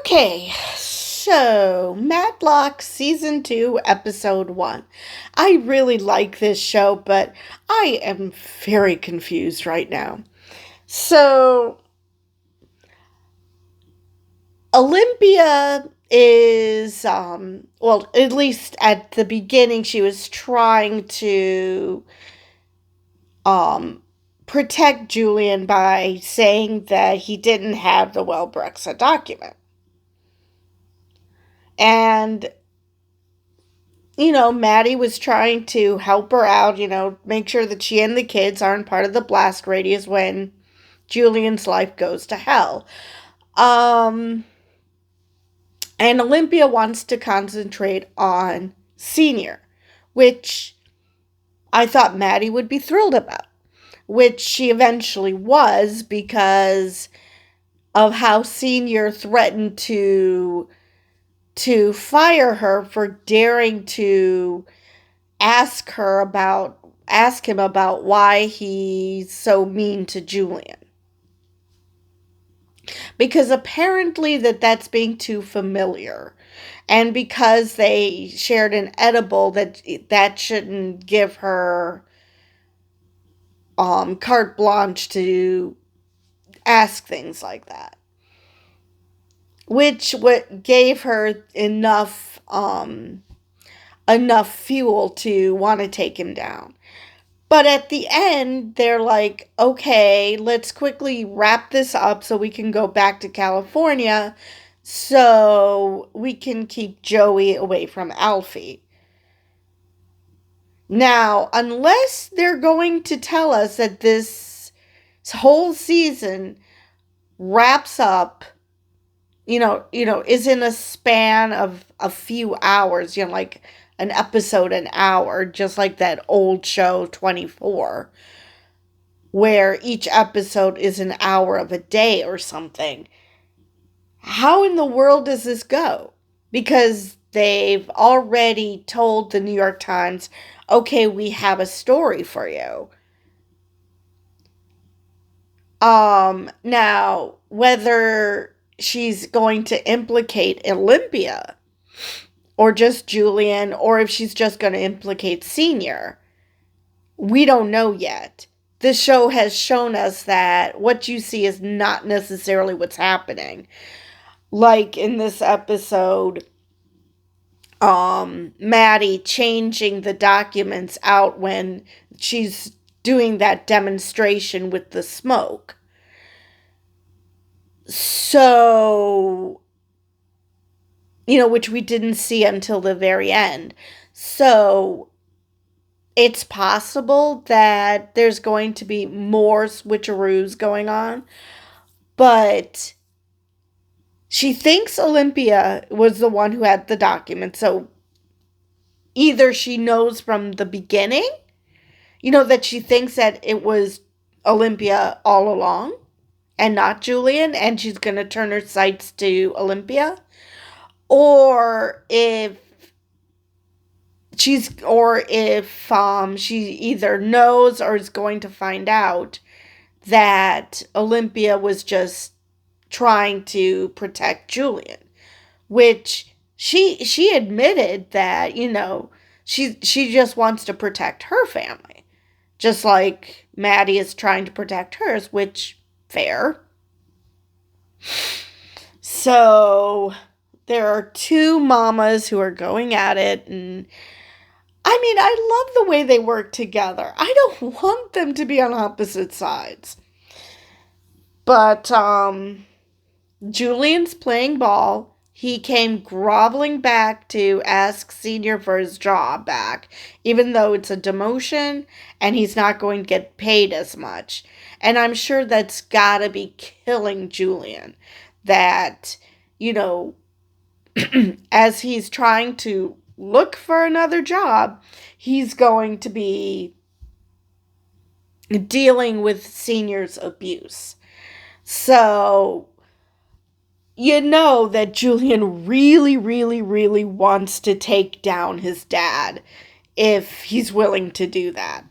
Okay, so Matlock Season 2, Episode 1. I really like this show, but I am very confused right now. So, Olympia is, well, at least at the beginning, she was trying to, um, protect Julian by saying that he didn't have the Wellbrexa document. And Maddie was trying to help her out, make sure that she and the kids aren't part of the blast radius when Julian's life goes to hell. Um, and Olympia wants to concentrate on Senior, which I thought Maddie would be thrilled about, which she eventually was because of how Senior threatened to fire her for daring to ask him about why he's so mean to Julian. Because apparently that's being too familiar. And because they shared an edible, that shouldn't give her carte blanche to ask things like that. Which what gave her enough fuel to want to take him down. But at the end, they're like, okay, let's quickly wrap this up so we can go back to California so we can keep Joey away from Alfie. Now, unless they're going to tell us that this whole season wraps up, is in a span of a few hours, like an episode an hour, just like that old show 24, where each episode is an hour of a day or something. How in the world does this go? Because they've already told the New York Times, okay, we have a story for you. Now, whether she's going to implicate Olympia or just Julian, or if she's just going to implicate Senior, we don't know yet. This show has shown us that what you see is not necessarily what's happening. Like in this episode, Maddie changing the documents out when she's doing that demonstration with the smoke. So, which we didn't see until the very end. So, it's possible that there's going to be more switcheroos going on, but she thinks Olympia was the one who had the document. So either she knows from the beginning, that she thinks that it was Olympia all along and not Julian, and she's going to turn her sights to Olympia, or if she either knows or is going to find out that Olympia was just trying to protect Julian, which she admitted that, she just wants to protect her family, just like Maddie is trying to protect hers, which fair. So there are two mamas who are going at it, and I love the way they work together. I don't want them to be on opposite sides. But Julian's playing ball. He came groveling back to ask Senior for his job back, even though it's a demotion and he's not going to get paid as much. And I'm sure that's gotta be killing Julian. That, as he's trying to look for another job, he's going to be dealing with Senior's abuse. So, that Julian really, really, really wants to take down his dad if he's willing to do that.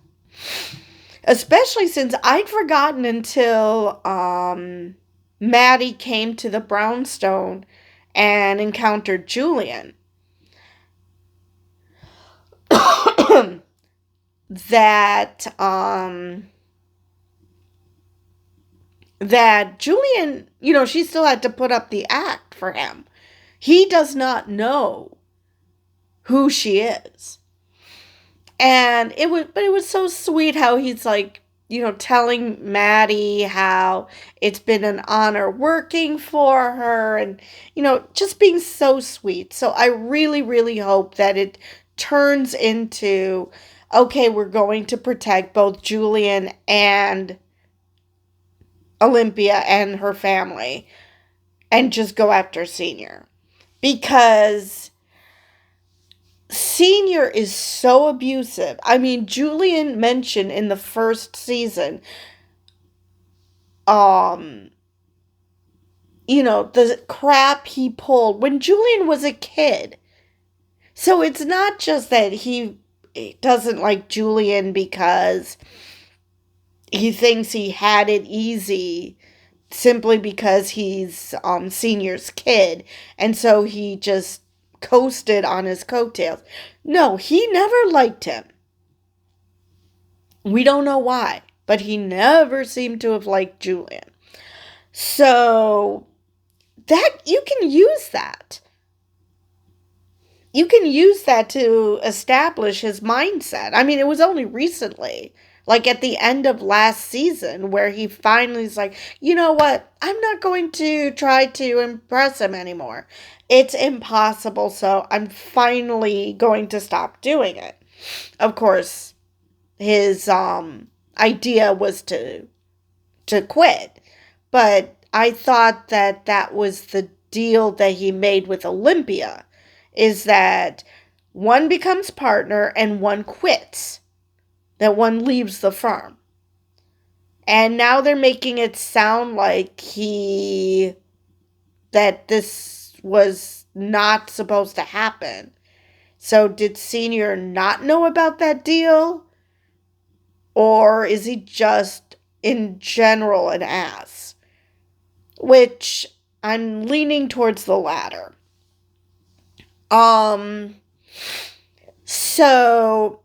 Especially since I'd forgotten until Maddie came to the brownstone and encountered Julian, that that Julian, she still had to put up the act for him. He does not know who she is. And it was so sweet how he's like, telling Maddie how it's been an honor working for her, and, just being so sweet. So I really, really hope that it turns into, okay, we're going to protect both Julian and Olympia and her family and just go after Senior. Because Senior is so abusive. I mean, Julian mentioned in the first season, the crap he pulled when Julian was a kid. So it's not just that he doesn't like Julian because he thinks he had it easy simply because he's Senior's kid, and so he just coasted on his coattails. No, he never liked him. We don't know why, but he never seemed to have liked Julian. So that you can use that. You can use that to establish his mindset. I mean, it was only recently, like at the end of last season, where he finally is like, you know what? I'm not going to try to impress him anymore. It's impossible, so I'm finally going to stop doing it. Of course, his idea was to quit, but I thought that was the deal that he made with Olympia, is that one becomes partner and one quits, that one leaves the firm. And now they're making it sound like that this was not supposed to happen. So did Senior not know about that deal? Or is he just, in general, an ass? Which I'm leaning towards the latter. So,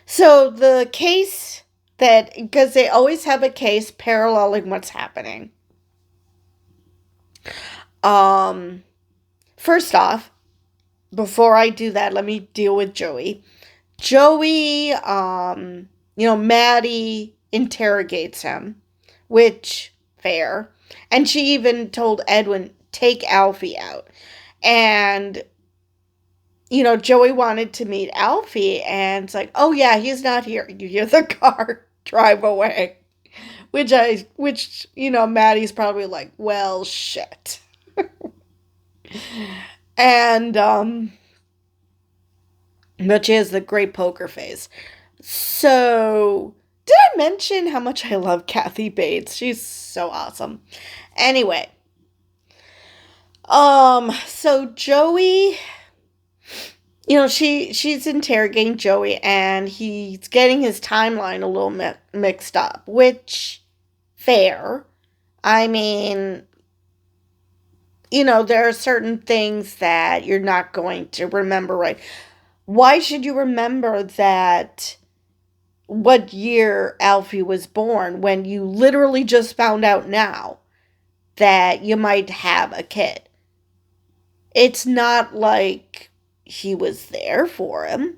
so the case because they always have a case paralleling what's happening. First off, before I do that, let me deal with Joey. Joey, Maddie interrogates him, which, fair. And she even told Edwin, take Alfie out. And, Joey wanted to meet Alfie, and it's like, oh yeah, he's not here. You hear the car drive away. Which, Maddie's probably like, well, shit. And, but she has the great poker face. So, did I mention how much I love Kathy Bates? She's so awesome. Anyway. So Joey, she's interrogating Joey, and he's getting his timeline a little mixed up, which, fair. I mean, there are certain things that you're not going to remember right. Why should you remember what year Alfie was born when you literally just found out now that you might have a kid? It's not like he was there for him.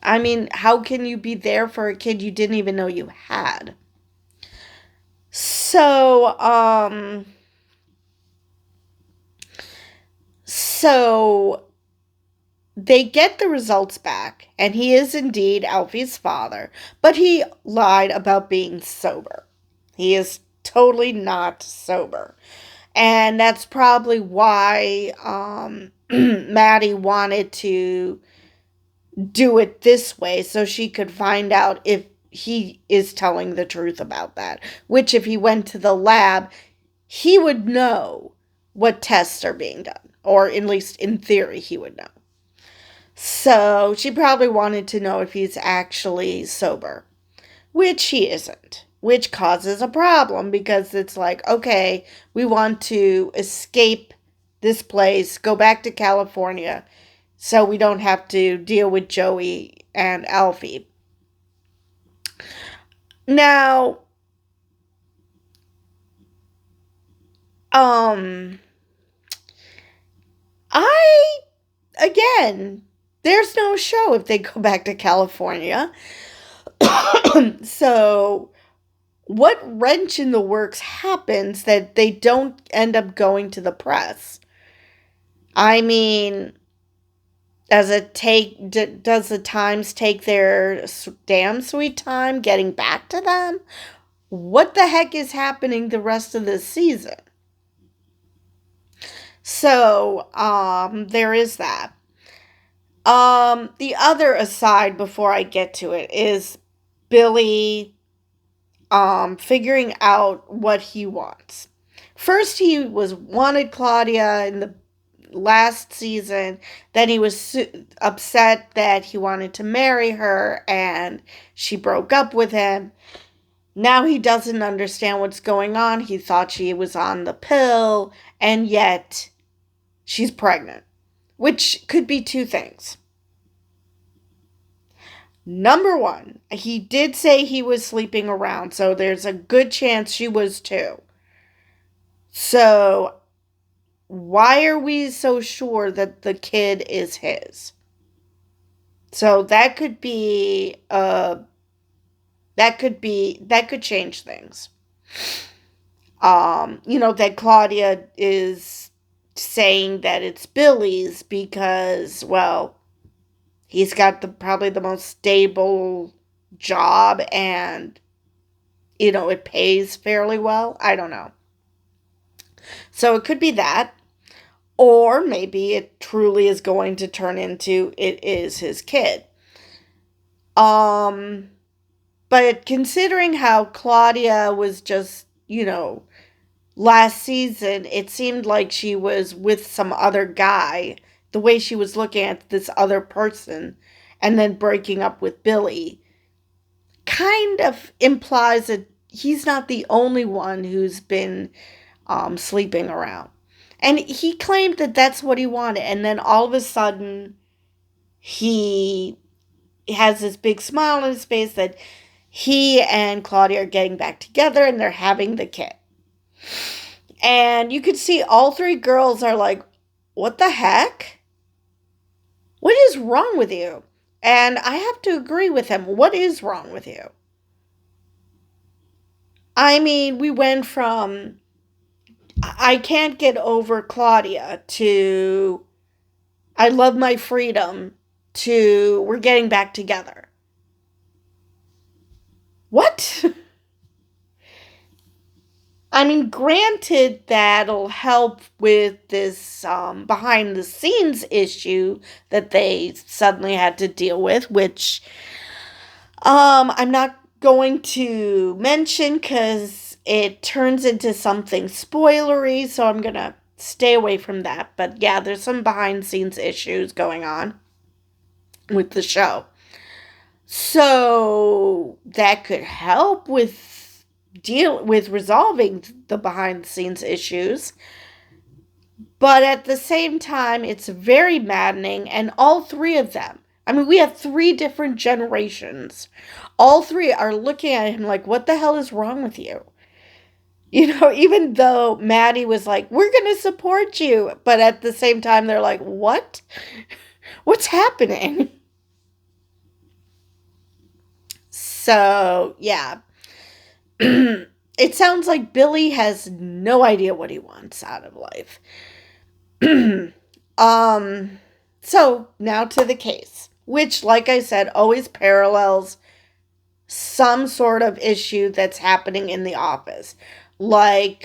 I mean, how can you be there for a kid you didn't even know you had? So, they get the results back, and he is indeed Alfie's father, but he lied about being sober. He is totally not sober. And that's probably why Maddie wanted to do it this way, so she could find out if he is telling the truth about that. Which, if he went to the lab, he would know what tests are being done. Or at least in theory, he would know. So she probably wanted to know if he's actually sober. Which he isn't. which causes a problem because it's like, okay, we want to escape this place, go back to California, so we don't have to deal with Joey and Alfie. Now, um, I, again, there's no show if they go back to California. So, what wrench in the works happens that they don't end up going to the press? I mean, does the Times take their damn sweet time getting back to them? What the heck is happening the rest of this season? So, there is that. The other aside before I get to it is Billy, figuring out what he wants. First, he was wanted Claudia in the last season. Then he was upset that he wanted to marry her and she broke up with him. Now he doesn't understand what's going on. He thought she was on the pill, and yet she's pregnant, which could be two things. Number one, he did say he was sleeping around, so there's a good chance she was too. So, why are we so sure that the kid is his? So that could be that could change things. That Claudia is saying that it's Billy's because, well, he's got probably the most stable job and, it pays fairly well. I don't know. So it could be that. Or maybe it truly is going to turn into it is his kid. But considering how Claudia was just, last season, it seemed like she was with some other guy. The way she was looking at this other person and then breaking up with Billy kind of implies that he's not the only one who's been sleeping around. And he claimed that that's what he wanted. And then all of a sudden, he has this big smile on his face that he and Claudia are getting back together and they're having the kid. And you could see all three girls are like, what the heck? What is wrong with you? And I have to agree with him. What is wrong with you? I mean, we went from I can't get over Claudia to I love my freedom to we're getting back together. What? I mean, granted, that'll help with this behind the scenes issue that they suddenly had to deal with, which I'm not going to mention because it turns into something spoilery, so I'm going to stay away from that. But yeah, there's some behind the scenes issues going on with the show. So that could help with resolving the behind the scenes issues. But at the same time, it's very maddening, and all three of them, I mean, we have three different generations. All three are looking at him like, what the hell is wrong with you? Even though Maddie was like, we're going to support you. But at the same time, they're like, what? What's happening? So, yeah. It sounds like Billy has no idea what he wants out of life. So now to the case, which, like I said, always parallels some sort of issue that's happening in the office. Like,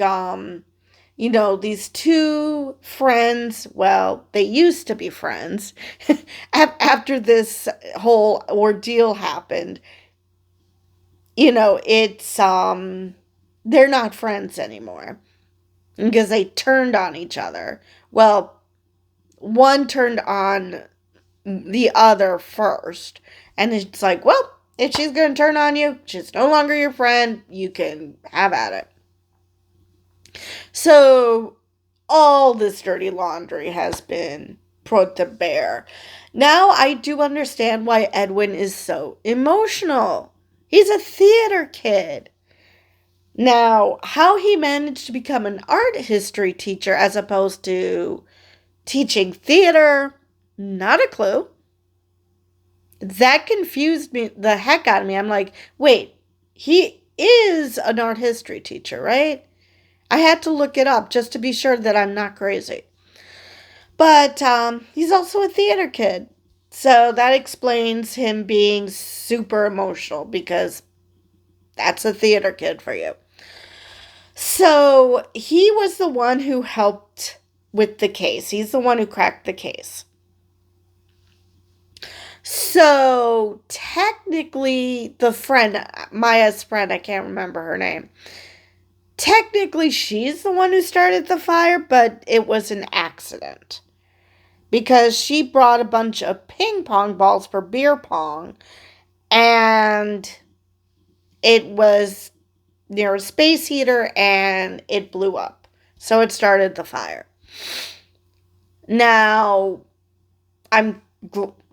these two friends, well, they used to be friends. After this whole ordeal happened, it's, they're not friends anymore because they turned on each other. Well, one turned on the other first, and it's like, well, if she's going to turn on you, she's no longer your friend. You can have at it. So all this dirty laundry has been put to bear. Now I do understand why Edwin is so emotional. He's a theater kid. Now, how he managed to become an art history teacher as opposed to teaching theater, not a clue. That confused me the heck out of me. I'm like, wait, he is an art history teacher, right? I had to look it up just to be sure that I'm not crazy. But he's also a theater kid. So that explains him being super emotional because that's a theater kid for you. So he was the one who helped with the case. He's the one who cracked the case. So technically, the friend, Maya's friend, I can't remember her name. Technically, she's the one who started the fire, but it was an accident. Because she brought a bunch of ping pong balls for beer pong, and it was near a space heater, and it blew up. So it started the fire. Now, I'm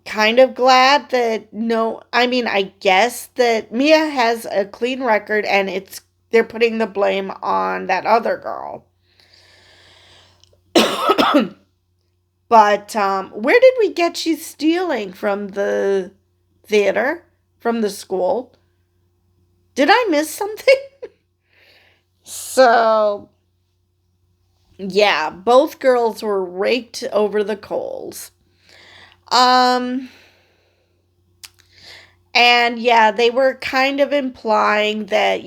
kind of glad that I guess that Mia has a clean record and they're putting the blame on that other girl. But where did we get she's stealing from the theater, from the school? Did I miss something? So, yeah, both girls were raked over the coals. And yeah, they were kind of implying that,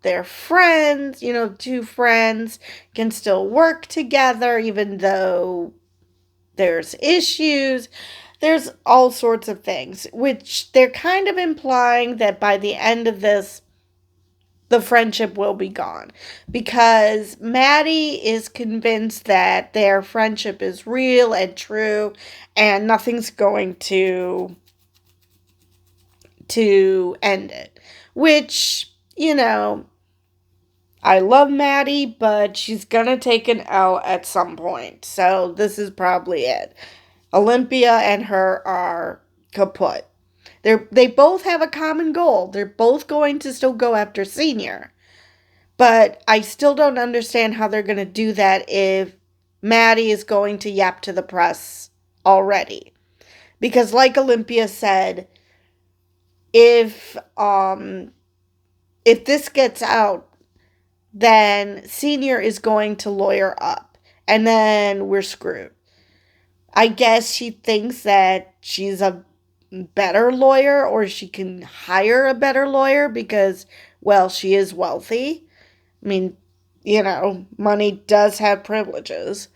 they're friends, two friends can still work together even though there's issues. There's all sorts of things, which they're kind of implying that by the end of this, the friendship will be gone. Because Maddie is convinced that their friendship is real and true and nothing's going to end it. Which, I love Maddie, but she's gonna take an L at some point. So this is probably it. Olympia and her are kaput. They both have a common goal. They're both going to still go after Senior. But I still don't understand how they're going to do that if Maddie is going to yap to the press already. Because like Olympia said, if this gets out, then Senior is going to lawyer up. And then we're screwed. I guess she thinks that she's a better lawyer or she can hire a better lawyer because, well, she is wealthy. I mean, money does have privileges.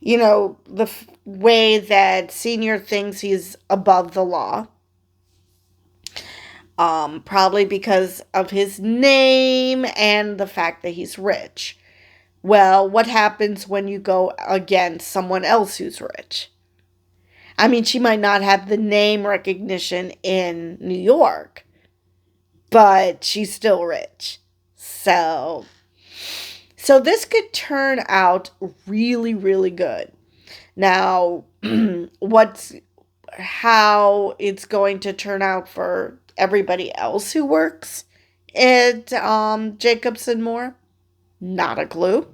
The way that Senior thinks he's above the law. Probably because of his name and the fact that he's rich. Well, what happens when you go against someone else who's rich? I mean, she might not have the name recognition in New York, but she's still rich. So this could turn out really, really good. Now, how it's going to turn out for everybody else who works at Jacobson Moore? Not a clue.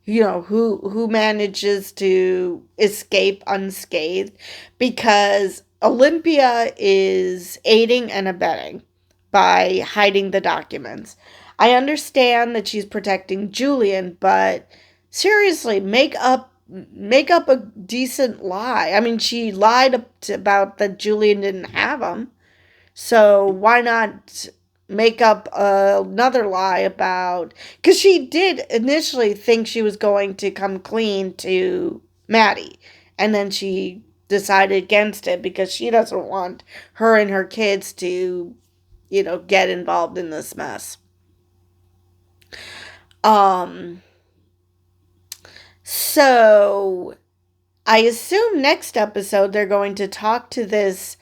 Who manages to escape unscathed, because Olympia is aiding and abetting by hiding the documents. I understand that she's protecting Julian, but seriously, make up a decent lie. I mean, she lied about that Julian didn't have them. So why not make up another lie about... Because she did initially think she was going to come clean to Maddie. And then she decided against it because she doesn't want her and her kids to, get involved in this mess. So I assume next episode they're going to talk to this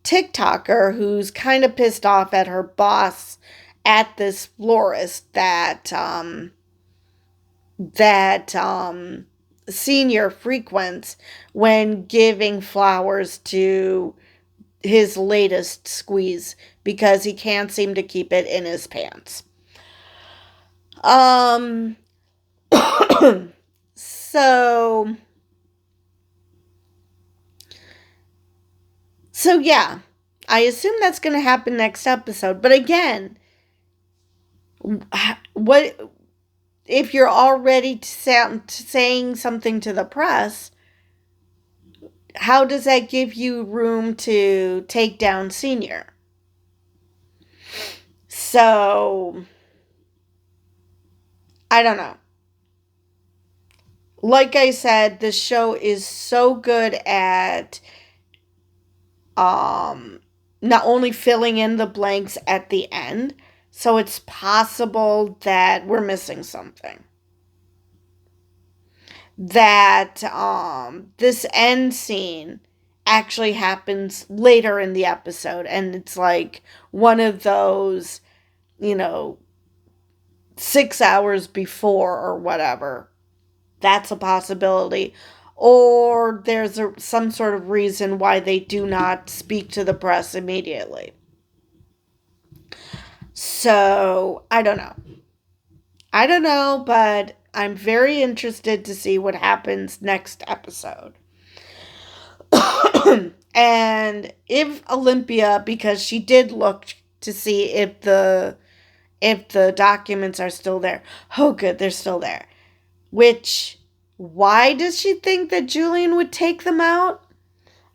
TikToker who's kind of pissed off at her boss at this florist that senior frequents when giving flowers to his latest squeeze because he can't seem to keep it in his pants. So yeah, I assume that's going to happen next episode. But again, what if you're already saying something to the press? How does that give you room to take down Senior? So, I don't know. Like I said, the show is so good at not only filling in the blanks at the end, so it's possible that we're missing something. That this end scene actually happens later in the episode, and it's like one of those, 6 hours before or whatever. That's a possibility. Or there's some sort of reason why they do not speak to the press immediately. So, I don't know, but I'm very interested to see what happens next episode. And if Olympia, because she did look to see if the documents are still there. Oh, good, they're still there. Which, why does she think that Julian would take them out?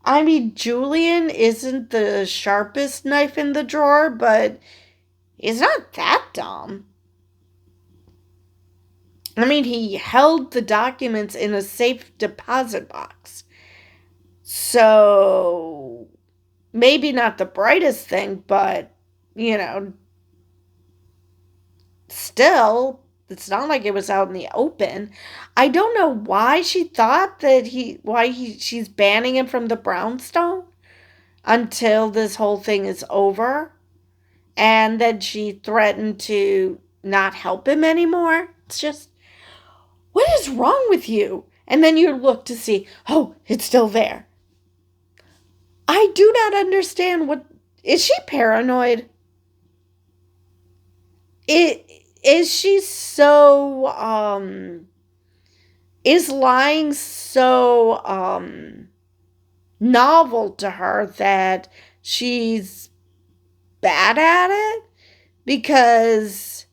I mean, Julian isn't the sharpest knife in the drawer, but he's not that dumb. I mean, he held the documents in a safe deposit box. So, maybe not the brightest thing, but, still, it's not like it was out in the open. I don't know why she thought that she's banning him from the brownstone until this whole thing is over. And then she threatened to not help him anymore. It's just, what is wrong with you? And then you look to see, oh, it's still there. I do not understand is she paranoid? Is she so, is lying so, novel to her that she's bad at it? Because,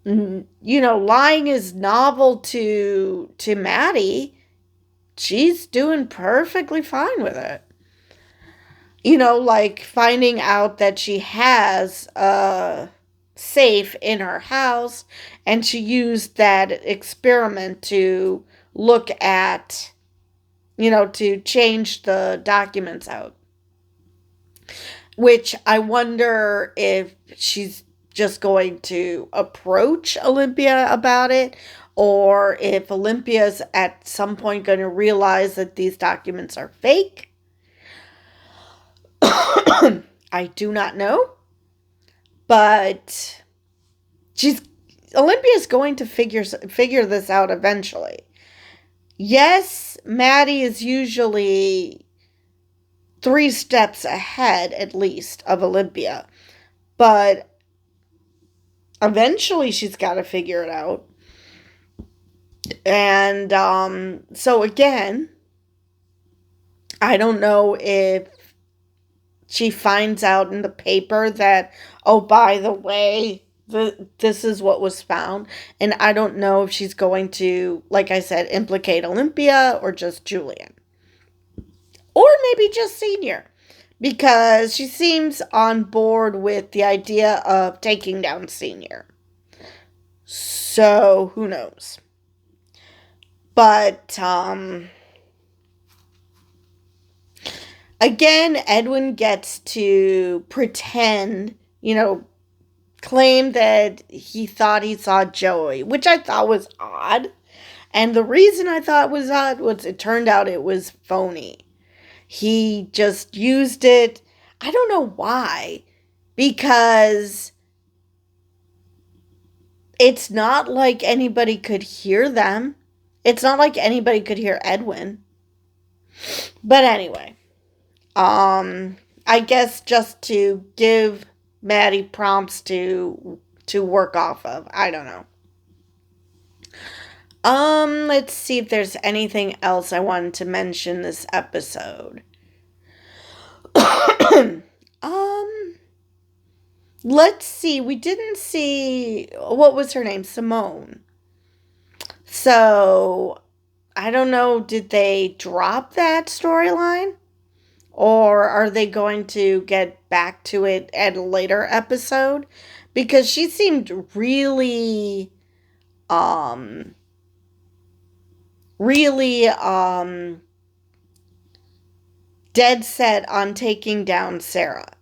lying is novel to Maddie. She's doing perfectly fine with it. Like finding out that she has a safe in her house, and she used that experiment to look at, to change the documents out. Which I wonder if she's just going to approach Olympia about it, or if Olympia's at some point going to realize that these documents are fake. I do not know. But Olympia's going to figure this out eventually. Yes, Maddie is usually 3 steps ahead, at least, of Olympia. But eventually she's got to figure it out. And so again, I don't know if she finds out in the paper that, oh, by the way, this is what was found. And I don't know if she's going to, like I said, implicate Olympia or just Julian. Or maybe just Senior. Because she seems on board with the idea of taking down Senior. So, who knows? But, again, Edwin gets to pretend, claim that he thought he saw Joey, which I thought was odd. And the reason I thought was odd was it turned out it was phony. He just used it. I don't know why. Because it's not like anybody could hear them. It's not like anybody could hear Edwin. But anyway, I guess just to give Maddie prompts to work off of. I don't know. Let's see if there's anything else I wanted to mention this episode. um, let's see. We didn't see, what was her name? Simone. So, I don't know, did they drop that storyline? Or are they going to get back to it at a later episode? Because she seemed really, um, really, dead set on taking down Sarah.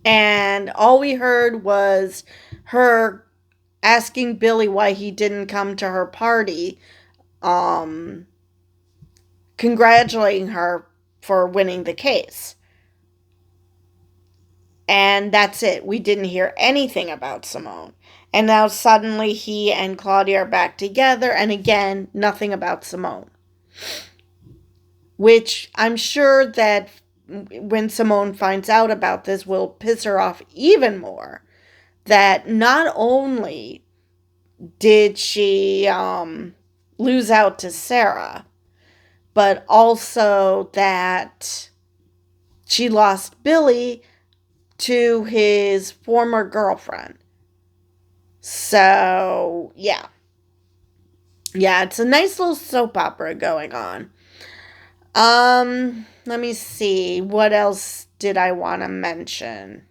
And all we heard was her asking Billy why he didn't come to her party, congratulating her for winning the case. And that's it. We didn't hear anything about Simone. And now suddenly he and Claudia are back together, and again, nothing about Simone. Which I'm sure that when Simone finds out about this will piss her off even more. That not only did she lose out to Sarah, but also that she lost Billy to his former girlfriend. So, yeah. Yeah, it's a nice little soap opera going on. Let me see. What else did I want to mention?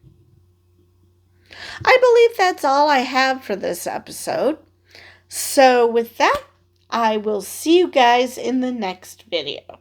I believe that's all I have for this episode. So, with that, I will see you guys in the next video.